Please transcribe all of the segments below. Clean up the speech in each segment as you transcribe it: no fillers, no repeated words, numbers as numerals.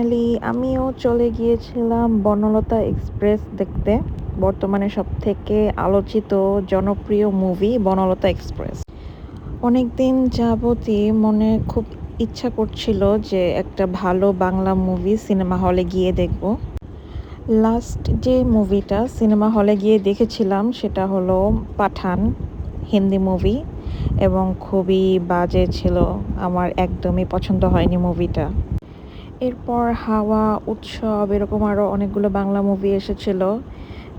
Finally আমিও চলে গিয়েছিলাম বনলতা এক্সপ্রেস দেখতে। বর্তমানে সবথেকে আলোচিত জনপ্রিয় মুভি বনলতা এক্সপ্রেস। অনেকদিন যাবতই মনে খুব ইচ্ছা করছিল যে একটা ভালো বাংলা মুভি সিনেমা হলে গিয়ে দেখব। লাস্ট যে মুভিটা সিনেমা হলে গিয়ে দেখেছিলাম সেটা হলো পাঠান, হিন্দি মুভি, এবং খুবই বাজে ছিল। আমার একদমই পছন্দ হয়নি মুভিটা। এরপর হাওয়া, উৎসব এরকম আরও অনেকগুলো বাংলা মুভি এসেছিল,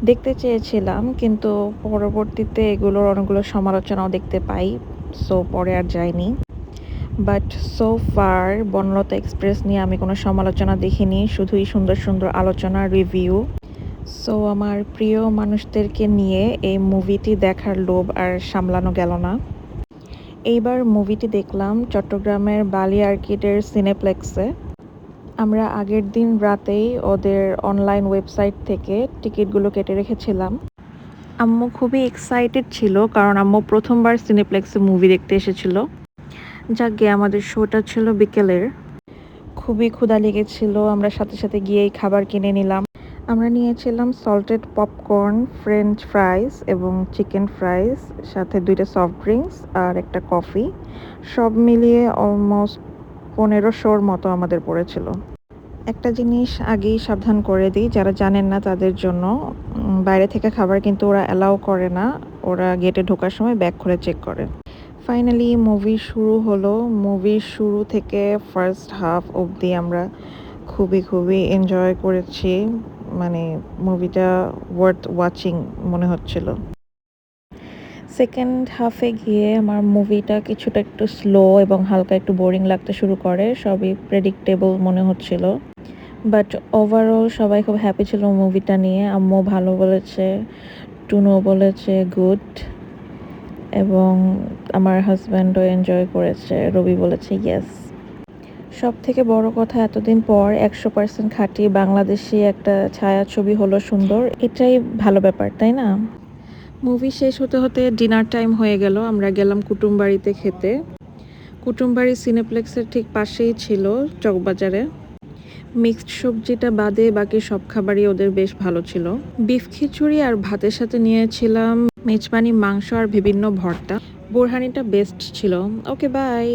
দেখতে চেয়েছিলাম, কিন্তু পরবর্তীতে এগুলোর অনেকগুলো সমালোচনাও দেখতে পাই, সো পরে আর যাইনি। But so far Banalata express নিয়ে আমি কোনো সমালোচনা দেখিনি, শুধুই সুন্দর সুন্দর আলোচনা, রিভিউ। সো আমার প্রিয় মানুষদেরকে নিয়ে এই মুভিটি দেখার লোভ আর সামলানো গেল না। এইবার মুভিটি দেখলাম চট্টগ্রামের বালি আর্কিডের সিনেপ্লেক্সে। আমরা আগের দিন রাতেই ওদের অনলাইন ওয়েবসাইট থেকে টিকিটগুলো কেটে রেখেছিলাম। আম্মু খুবই এক্সাইটেড ছিল, কারণ আম্মু প্রথমবার সিনেপ্লেক্সে মুভি দেখতে এসেছিল। যাকে আমাদের শোটা ছিল বিকেলের। খুবই ক্ষুধা লেগেছিল, আমরা সাথে সাথে গিয়েই খাবার কিনে নিলাম। আমরা নিয়েছিলাম সল্টেড পপকর্ন, ফ্রেঞ্চ ফ্রাইস এবং চিকেন ফ্রাইস, সাথে 2টা সফট ড্রিঙ্কস আর একটা কফি। সব মিলিয়ে অলমোস্ট 1500-র মতো আমাদের পড়েছিল। একটা জিনিস আগেই সাবধান করে দিই, যারা জানেন না তাদের জন্য, বাইরে থেকে খাবার কিন্তু ওরা অ্যালাউ করে না। ওরা গেটে ঢোকার সময় ব্যাগ খুলে চেক করে। ফাইনালি মুভি শুরু হলো। মুভির শুরু থেকে ফার্স্ট হাফ অবধি আমরা খুবই খুবই এনজয় করেছি। মানে মুভিটা ওয়ার্থ ওয়াচিং মনে হচ্ছিল। সেকেন্ড হাফে গিয়ে আমার মুভিটা কিছুটা একটু স্লো এবং হালকা একটু বোরিং লাগতে শুরু করে, সবই প্রেডিক্টেবল মনে হচ্ছিল। বাট ওভারঅল সবাই খুব হ্যাপি ছিল মুভিটা নিয়ে। আম্মু ভালো বলেছে, টুনু বলেছে গুড, এবং আমার হাজব্যান্ডও এনজয় করেছে, রবি বলেছে ইয়েস। সব থেকে বড় কথা, এতদিন পর 100% খাঁটি বাংলাদেশি একটা ছায়াছবি হলো সুন্দর, এটাই ভালো ব্যাপার, তাই না? মুভি শেষ হতে হতে ডিনার টাইম হয়ে গেল। আমরা গেলাম কুটুমবাড়িতে খেতে। কুটুমবাড়ি সিনেপ্লেক্সের ঠিক পাশেই ছিল, চকবাজারে। মিক্সড সবজিটা বাদে বাকি সব খাবারই ওদের বেশ ভালো ছিল। বিফ খিচুড়ি আর ভাতের সাথে নিয়েছিলাম মেজবানি মাংস আর বিভিন্ন ভর্তা। বোরহানিটা বেস্ট ছিল। ওকে, বাই।